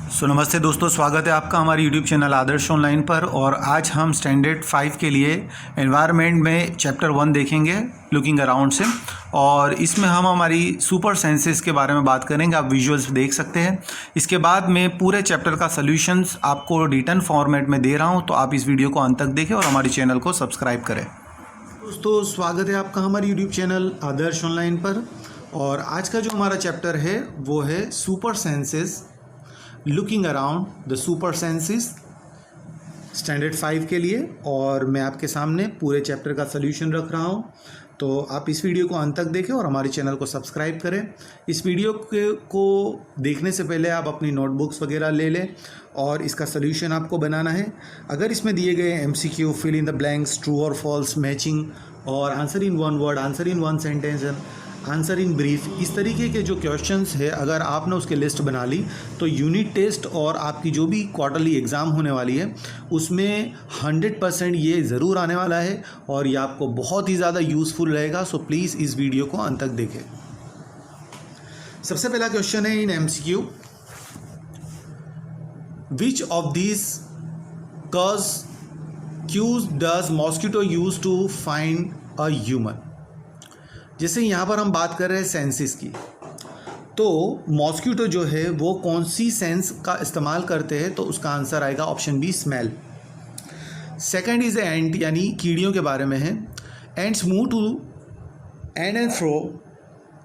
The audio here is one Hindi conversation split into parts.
नमस्ते दोस्तों, स्वागत है आपका हमारे यूट्यूब चैनल आदर्श ऑनलाइन पर। और आज हम स्टैंडर्ड 5 के लिए एनवायरनमेंट में चैप्टर 1 देखेंगे लुकिंग अराउंड से। और इसमें हम हमारी सुपर सेंसेस के बारे में बात करेंगे। आप विजुअल्स देख सकते हैं। इसके बाद मैं पूरे चैप्टर का सॉल्यूशंस आपको रिटन फॉर्मेट में दे रहा हूं, तो आप इस वीडियो को अंत तक देखें और हमारे चैनल को सब्सक्राइब करें। दोस्तों, स्वागत है आपका हमारे यूट्यूब चैनल आदर्श ऑनलाइन पर। और आज का जो हमारा चैप्टर है वो है super senses, looking around the super senses, standard 5 के लिए। और मैं आपके सामने पूरे चैप्टर का सॉल्यूशन रख रहा हूं, तो आप इस वीडियो को अंत तक देखें और हमारे चैनल को सब्सक्राइब करें। इस वीडियो को देखने से पहले आप अपनी नोटबुक्स वगैरह ले लें और इसका सॉल्यूशन आपको बनाना है। अगर इसमें दिए गए MCQ, fill in the blanks, true और फॉल्स, मैचिंग और answer in one word, answer in one sentence, answer in brief, इस तरीके के जो क्वेश्चंस है अगर आपने उसके लिस्ट बना ली तो यूनिट टेस्ट और आपकी जो भी क्वार्टरली एग्ज़ाम होने वाली है उसमें 100% ये ज़रूर आने वाला है और ये आपको बहुत ही ज़्यादा यूज़फुल रहेगा। सो प्लीज़ इस वीडियो को अंत तक देखें। सबसे पहला क्वेश्चन है in MCQ, which of this cues does mosquito use to find a human. जैसे यहाँ पर हम बात कर रहे हैं सेंसेस की, तो मॉस्किटो जो है वो कौन सी सेंस का इस्तेमाल करते हैं, तो उसका आंसर आएगा option B, smell. Second is ant, यानी कीड़ियों के बारे में है। Ants move to and fro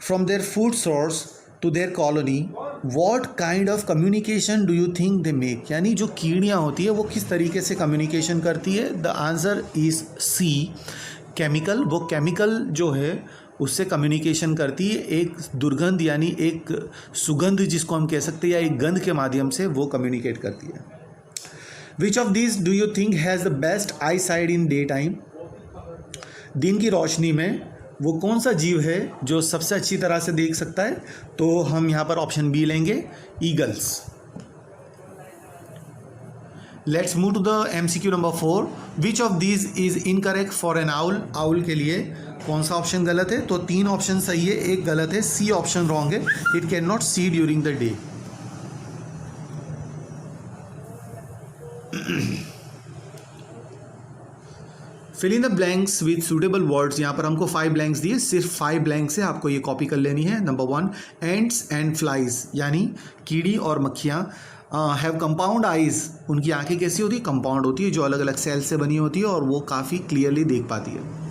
from their food source to their colony. What kind of communication do you think they make, यानी जो कीड़ियाँ होती है वो किस तरीके से कम्युनिकेशन करती है। The answer is C, chemical. वो केमिकल जो है उससे कम्युनिकेशन करती है, एक दुर्गंध यानी एक सुगंध जिसको हम कह सकते हैं या एक गंध के माध्यम से वो कम्युनिकेट करती है। विच of this do you think has the best I side in day time. दिन की रोशनी में वो कौन सा जीव है जो सबसे अच्छी तरह से देख सकता है, तो हम यहाँ पर ऑप्शन बी लेंगे, eagles. Let's move to the MCQ number 4, which of this is incorrect for an owl. Owl के लिए कौन सा ऑप्शन गलत है, तो 3 ऑप्शन सही है, एक गलत है। सी ऑप्शन रॉन्ग है, it can not see during the day. Fill in the blanks with suitable words. यहाँ पर हमको 5 ब्लैंक्स दिए, सिर्फ 5 ब्लैंक्स है, आपको ये कॉपी कर लेनी है। नंबर 1, एंट्स एंड फ्लाइज, यानी कीड़ी और मक्खियाँ हैव कंपाउंड आइज। उनकी आंखें कैसी होती है, कंपाउंड होती है, जो अलग अलग सेल से बनी होती है और वो काफ़ी क्लियरली देख पाती है।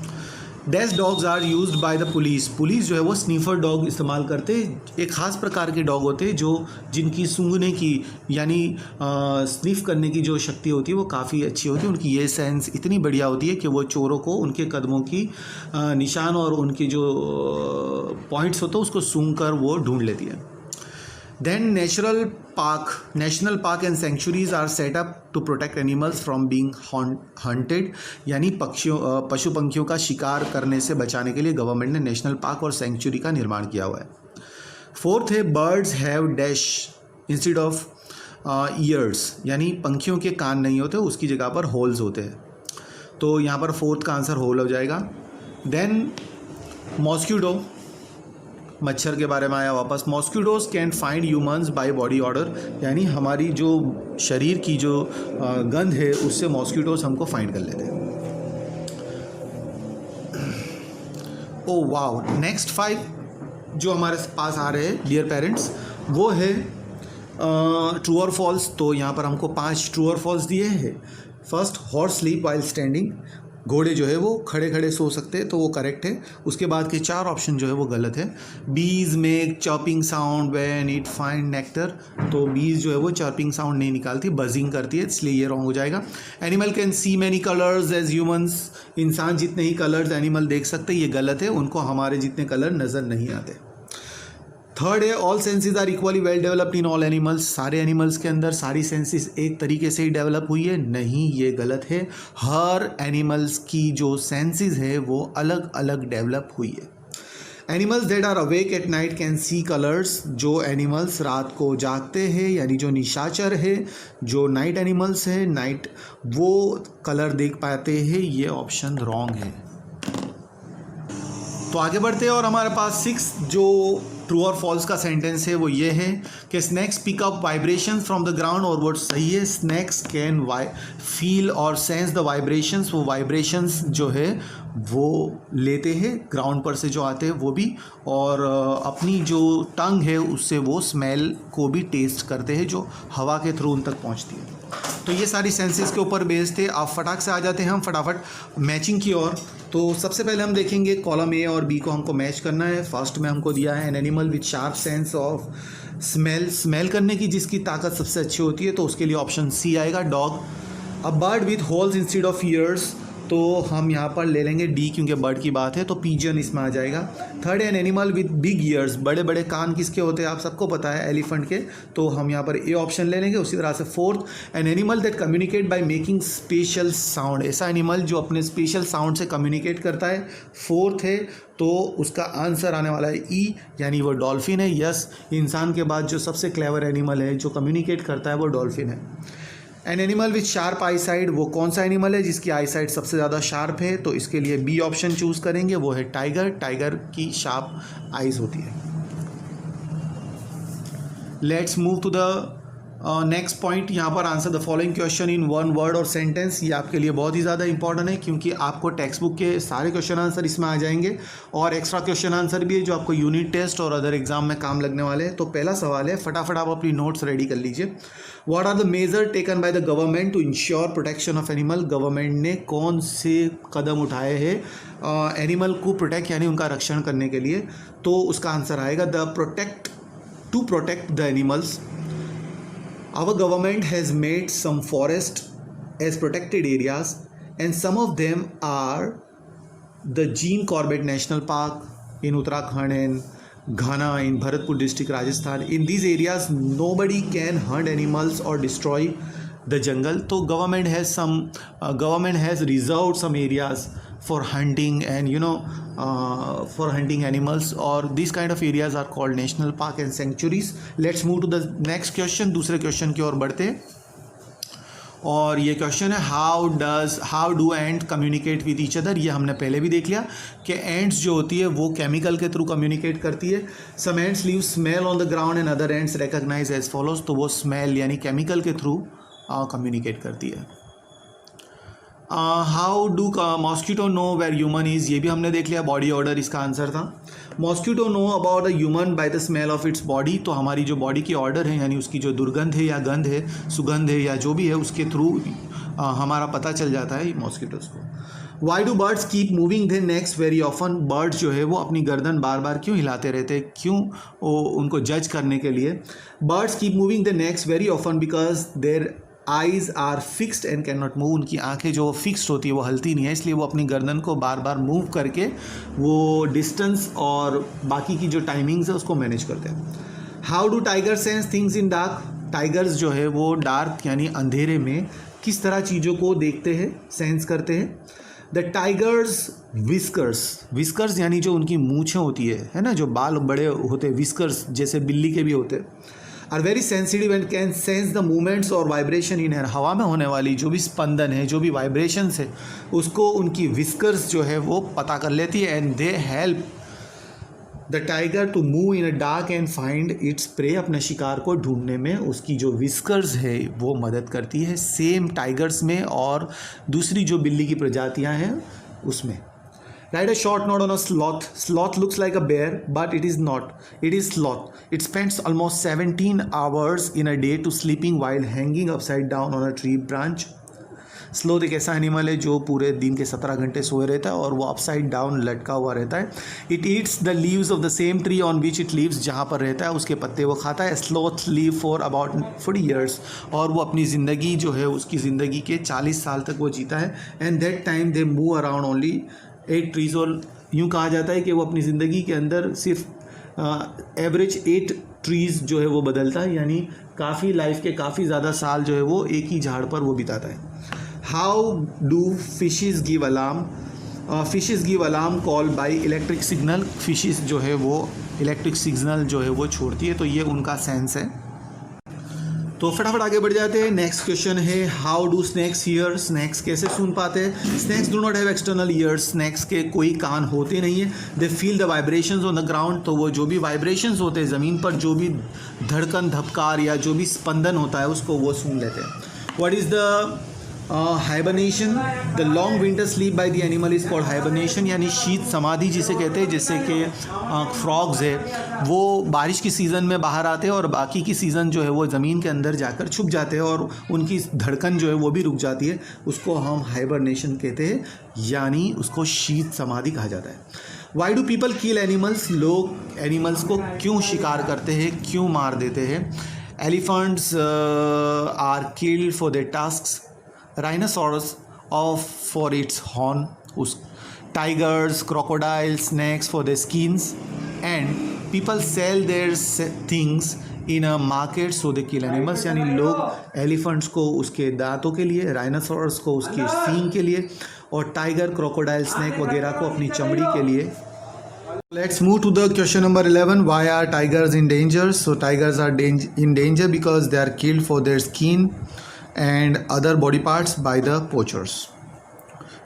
Dash dogs are used by the police. Police जो है वो स्नीफर डॉग इस्तेमाल करते हैं। एक ख़ास प्रकार के डॉग होते हैं जो जिनकी सूंघने की यानी स्निफ करने की जो शक्ति होती है वो काफ़ी अच्छी होती है। उनकी ये सेंस इतनी बढ़िया होती है कि वो चोरों को उनके कदमों की निशान और उनके जो पॉइंट्स होते हैं उसको सूंघ कर वो ढूंढ लेती है। Then national park and sanctuaries are set up to protect animals from being hunted, यानी पशु पंखियों का शिकार करने से बचाने के लिए गवर्नमेंट ने नेशनल पार्क और सेंचुरी का निर्माण किया हुआ है। 4th है, birds have dash instead of years, यानी पंखियों के कान नहीं होते, उसकी जगह पर होल्स होते हैं। तो यहाँ पर 4th का आंसर होल हो जाएगा। देन मॉस्किटो, मच्छर के बारे में आया वापस। Mosquitoes can find humans by body order, यानी हमारी जो शरीर की जो गंध है उससे मॉस्किटोज हमको फाइंड कर लेते हैं। ओ वाओ, नेक्स्ट 5 जो हमारे पास आ रहे हैं डियर पेरेंट्स, वो है ट्रू और फॉल्स। तो यहाँ पर हमको 5 ट्रू और फॉल्स दिए हैं। First, horse sleep while standing, घोड़े जो है वो खड़े खड़े सो सकते हैं, तो वो करेक्ट है। उसके बाद के 4 ऑप्शन जो है वो गलत है। बीज make chopping sound when it find nectar, तो बीज जो है वो चॉपिंग साउंड नहीं निकालती, बजिंग करती है, इसलिए ये रॉन्ग हो जाएगा। Animal can see many colours as humans, इंसान जितने ही कलर्स एनिमल देख सकते हैं, ये गलत है, उनको हमारे जितने कलर नज़र नहीं आते। थर्ड है, all senses are equally well developed in all animals, सारे एनिमल्स के अंदर सारी सेंसेस एक तरीके से ही डेवलप हुई है, नहीं, ये गलत है। हर एनिमल्स की जो सेंसेस है वो अलग अलग डेवलप हुई है। Animals that are awake at night can see colours, जो एनिमल्स रात को जागते हैं यानी जो निशाचर है, जो नाइट एनिमल्स है, नाइट वो कलर देख पाते हैं, ये ऑप्शन रॉन्ग है। तो आगे बढ़ते हैं और हमारे पास 6 जो ट्रू और फॉल्स का सेंटेंस है वो ये है कि snakes pick up vibrations from the ground, और वर्ड सही है। स्नैक्स कैन फील और सेंस द वाइब्रेशंस, वो वाइब्रेशंस जो है वो लेते हैं ग्राउंड पर से जो आते हैं वो भी, और अपनी जो टंग है उससे वो स्मेल को भी टेस्ट करते हैं जो हवा के थ्रू उन तक पहुंचती है। तो ये सारी सेंसेस के ऊपर बेस्ड थे। अब फटाक से आ जाते हैं हम फटाफट मैचिंग की ओर। तो सबसे पहले हम देखेंगे कॉलम ए और बी को हमको मैच करना है। फर्स्ट में हमको दिया है an animal with sharp sense of smell करने की जिसकी ताकत सबसे अच्छी होती है, तो उसके लिए ऑप्शन सी आएगा, dog. A bird with holes instead of years, तो हम यहाँ पर ले लेंगे डी क्योंकि बर्ड की बात है, तो पिजन इसमें आ जाएगा। Third an animal with big years, बड़े बड़े कान किसके होते हैं आप सबको पता है, एलिफेंट के, तो हम यहाँ पर ए ऑप्शन ले लेंगे। उसी तरह से fourth an animal that communicate by making special sound, ऐसा एनिमल जो अपने स्पेशल साउंड से कम्युनिकेट करता है, फोर्थ है। तो उसका आंसर आने वाला है ई, यानी वो डॉल्फिन है। यस, इंसान के बाद जो सबसे क्लेवर एनिमल है जो कम्युनिकेट करता है वो डॉल्फिन है। An animal with sharp I side, वो कौन सा एनिमल है जिसकी आई साइड सबसे ज़्यादा शार्प है, तो इसके लिए बी ऑप्शन चूज़ करेंगे, वो है टाइगर। टाइगर की शार्प आइज होती है। Let's move to the next point. यहाँ पर answer the following question in one word और सेंटेंस। ये आपके लिए बहुत ही ज़्यादा इंपॉर्टेंट है क्योंकि आपको टेक्स्ट बुक के सारे क्वेश्चन आंसर इसमें आ जाएंगे और एक्स्ट्रा क्वेश्चन आंसर भी है जो आपको यूनिट टेस्ट और अदर एग्जाम में काम लगने वाले हैं। तो पहला सवाल है, फटाफट आप अपनी नोट्स रेडी कर लीजिए। What are the measure taken by the government to ensure protection of animal, government ने कौन से कदम उठाए हैं एनिमल को प्रोटेक्ट यानी उनका रक्षण करने के लिए, तो उसका आंसर आएगा to protect the animals. Our government has made some forest as protected areas and some of them are the Jean Corbett National Park in Uttarakhand and Ghana in Bharatpur district, Rajasthan. In these areas nobody can hunt animals or destroy the jungle. So government has reserved some areas for hunting and for hunting animals, or these kind of areas are called national park and sanctuaries. Let's move to the next question. दूसरे क्वेश्चन की ओर बढ़ते हैं और ये क्वेश्चन है how do ant communicate with each other. ये हमने पहले भी देख लिया कि एंट्स जो होती है वो केमिकल के थ्रू कम्युनिकेट करती है। Some ants leave smell on the ground and other ants recognise as follows, तो वो स्मेल यानी केमिकल के थ्रू कम्युनिकेट करती है। How do mosquito know where human is, ये भी हमने देख लिया, बॉडी ऑर्डर इसका आंसर था। Mosquito know about the human by the smell of its body, तो हमारी जो बॉडी की ऑर्डर है यानी उसकी जो दुर्गंध है या गंध है, सुगंध है या जो भी है, उसके थ्रू हमारा पता चल जाता है मॉस्किटोज को। Why do birds keep moving their necks very often, birds जो है वो अपनी गर्दन बार बार क्यों हिलाते रहते हैं, क्यों उनको जज करने के लिए। Birds keep moving their necks very often because their eyes are fixed and can not move, उनकी आंखें जो फिक्स्ड होती है वो हलती नहीं है, इसलिए वो अपनी गर्दन को बार बार मूव करके वो डिस्टेंस और बाकी की जो टाइमिंग्स है उसको मैनेज करते हैं। How do tiger sense things in dark, tigers जो है वो डार्क यानी अंधेरे में किस तरह चीज़ों को देखते हैं, सेंस करते हैं। द टाइगर्स विस्कर्स यानी जो उनकी मूछें होती है ना, जो बाल बड़े होते हैं, विस्कर्स जैसे बिल्ली के भी होते हैं, are very sensitive and can sense the movements और वाइब्रेशन इन एयर, हवा में होने वाली जो भी स्पंदन है, जो भी वाइब्रेशंस है, उसको उनकी विस्कर्स जो है वो पता कर लेती है। And they help the tiger to move in a dark and find its prey, अपने शिकार को ढूंढने में उसकी जो विस्कर्स है वो मदद करती है। सेम टाइगर्स में और दूसरी जो बिल्ली की प्रजातियां हैं उसमें। Write a short note on a sloth. Sloth looks like a bear, but it is not. It is sloth. It spends almost 17 hours in a day to sleeping while hanging upside down on a tree branch. Sloth एक ऐसा एनिमल है जो पूरे दिन के 17 घंटे सोए रहता है और वो अपसाइड डाउन लटका हुआ रहता है। It eats the leaves of the same tree on which it leaves, जहाँ पर रहता है उसके पत्ते वो खाता है। Sloth leave for about 40 years, और वो अपनी ज़िंदगी जो है उसकी ज़िंदगी के 40 साल तक वो जीता है। And that time they move around only 8 trees, और यूँ कहा जाता है कि वो अपनी ज़िंदगी के अंदर सिर्फ एवरेज 8 trees जो है वो बदलता है, यानी काफ़ी लाइफ के काफ़ी ज़्यादा साल जो है वो एक ही झाड़ पर वो बिताता है। How do fishes give alarm, fishes give alarm call by electric signal, fishes जो है वो इलेक्ट्रिक सिग्नल जो है वो छोड़ती है, तो ये उनका सेंस है। तो फटाफट आगे बढ़ जाते हैं। नेक्स्ट क्वेश्चन है how do snacks here, snacks कैसे सुन पाते हैं। Snacks do not have external years, snacks के कोई कान होते नहीं है। दे feel the vibrations on the ground, तो वो जो भी वाइब्रेशंस होते हैं ज़मीन पर, जो भी धड़कन धपकार या जो भी स्पंदन होता है उसको वो सुन लेते हैं। What is the hibernation, the long winter sleep by the animal is called hibernation, यानी शीत समाधि जिसे कहते हैं। जैसे कि फ्रॉग्स है वो बारिश की सीज़न में बाहर आते हैं और बाकी की सीज़न जो है वो ज़मीन के अंदर जाकर छुप जाते हैं और उनकी धड़कन जो है वो भी रुक जाती है, उसको हम हाइबरनेशन कहते हैं, यानी उसको शीत समाधि कहा जाता है। Why do people kill animals, लोग एनिमल्स को क्यों शिकार करते हैं, क्यों मार देते हैं। Elephants are killed for their tusks, rhinoceros for its horn, tigers, crocodiles, snakes for their skins, and people sell their things in a market so they kill animals, यानी लोग एलिफेंट्स को उसके दांतों के लिए, राइनोसोरस को उसके सींग के लिए और टाइगर, क्रोकोडाइल, स्नैक वगैरह को अपनी चमड़ी के लिए। Let's move to the question number 11. Why are tigers in danger? So tigers are in danger because they are killed for their skin and other body parts by the poachers,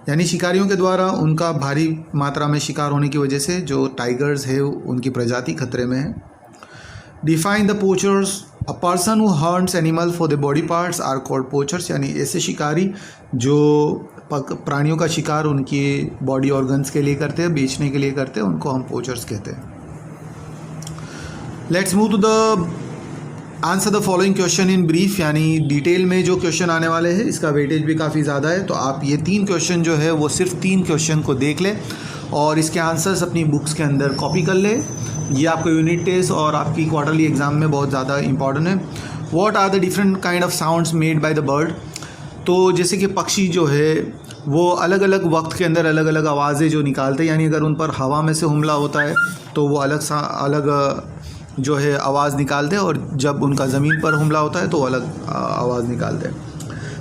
यानी शिकारियों के द्वारा उनका भारी मात्रा में शिकार होने की वजह से जो टाइगर्स है उनकी प्रजाति खतरे में है। Define the poachers, a person who hunts animal for the body parts are called poachers, यानी ऐसे शिकारी जो प्राणियों का शिकार उनकी बॉडी ऑर्गन्स के लिए करते हैं, बेचने के लिए करते हैं, उनको हम पोचर्स कहते हैं। Let's move to the answer the following question in brief, यानी डिटेल में जो क्वेश्चन आने वाले हैं इसका वेटेज भी काफ़ी ज़्यादा है, तो आप ये 3 क्वेश्चन जो है वो सिर्फ 3 क्वेश्चन को देख लें और इसके आंसर्स अपनी बुक्स के अंदर कॉपी कर लें। ये आपको यूनिट टेस्ट और आपकी क्वार्टरली एग्जाम में बहुत ज़्यादा इंपॉर्टेंट है। What are the different kind of sounds made by the bird, तो जैसे कि पक्षी जो है वो अलग अलग वक्त के अंदर अलग अलग आवाज़ें जो निकालते हैं, यानी अगर उन पर हवा में से हमला होता है तो वो अलग जो है आवाज़ निकालते हैं और जब उनका ज़मीन पर हमला होता है तो अलग आवाज़ निकालते हैं।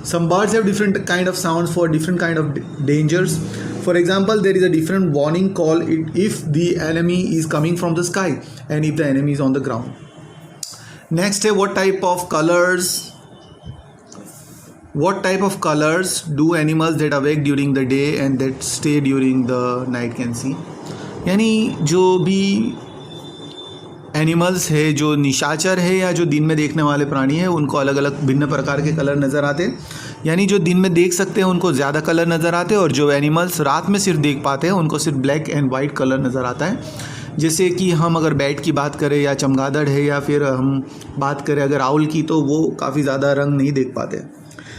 Some birds have different kind of sounds for different kind of dangers. For example there is a different warning call if the enemy is coming from the sky and if the enemy is on the ground. Next है what type of colours do animals that awake during the day and that stay during the night can see, यानी जो भी एनिमल्स है जो निशाचर है या जो दिन में देखने वाले प्राणी है उनको अलग अलग भिन्न प्रकार के कलर नज़र आते हैं, यानी जो दिन में देख सकते हैं उनको ज़्यादा कलर नज़र आते हैं और जो एनिमल्स रात में सिर्फ देख पाते हैं उनको सिर्फ ब्लैक एंड वाइट कलर नज़र आता है। जैसे कि हम अगर बैट की बात करें या चमगादड़ है या फिर हम बात करें अगर आउल की, तो वो काफ़ी ज़्यादा रंग नहीं देख पाते।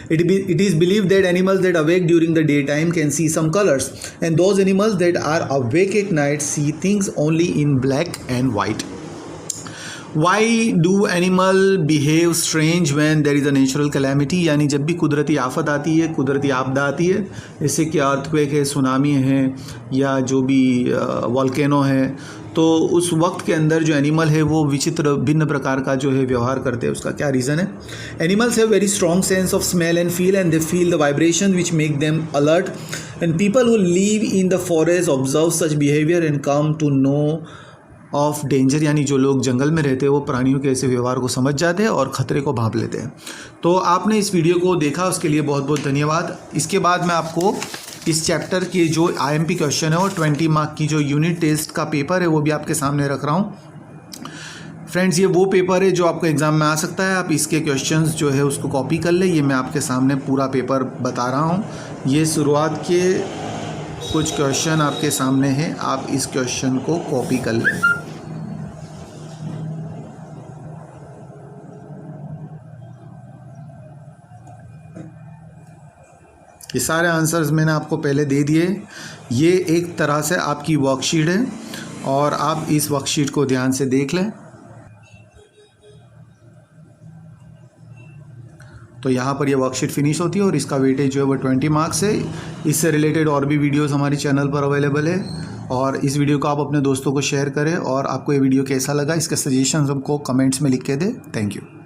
It is believed that animals that awake during the daytime can see some colors, and those animals that are awake at night see things only in black and white. Why do animal behave strange when there is a natural calamity, यानी जब भी कुदरती आफत आती है, कुदरती आपदा आती है, जैसे कि अर्थक्वेक है, सुनामी है या जो भी वॉल्केनो है, तो उस वक्त के अंदर जो एनिमल है वो विचित्र भिन्न प्रकार का जो है व्यवहार करते हैं। उसका क्या रीज़न है? Animals have very strong sense of smell and feel and they feel the vibration which make them alert, and people who live in the forest observe such behaviour and come to know of danger, यानी जो लोग जंगल में रहते हैं वो प्राणियों के ऐसे व्यवहार को समझ जाते हैं और ख़तरे को भांप लेते हैं। तो आपने इस वीडियो को देखा उसके लिए बहुत बहुत धन्यवाद। इसके बाद मैं आपको इस चैप्टर के जो IMP क्वेश्चन है और 20 मार्क की जो यूनिट टेस्ट का पेपर है वो भी आपके सामने रख रहा हूँ। फ्रेंड्स, ये वो पेपर है जो आपको एग्ज़ाम में आ सकता है। आप इसके क्वेश्चंस जो है उसको कॉपी कर लें। ये मैं आपके सामने पूरा पेपर बता रहा हूँ। ये शुरुआत के कुछ क्वेश्चन आपके सामने हैं, आप इस क्वेश्चन को कॉपी कर लें। ये सारे आंसर्स मैंने आपको पहले दे दिए। ये एक तरह से आपकी वर्कशीट है और आप इस वर्कशीट को ध्यान से देख लें। तो यहाँ पर ये वर्कशीट फिनिश होती है और इसका वेटेज जो है वो 20 मार्क्स है। इससे रिलेटेड और भी वीडियोस हमारी चैनल पर अवेलेबल है और इस वीडियो को आप अपने दोस्तों को शेयर करें और आपको ये वीडियो कैसा लगा इसके सजेशंस हमको कमेंट्स में लिख के दें। Thank you.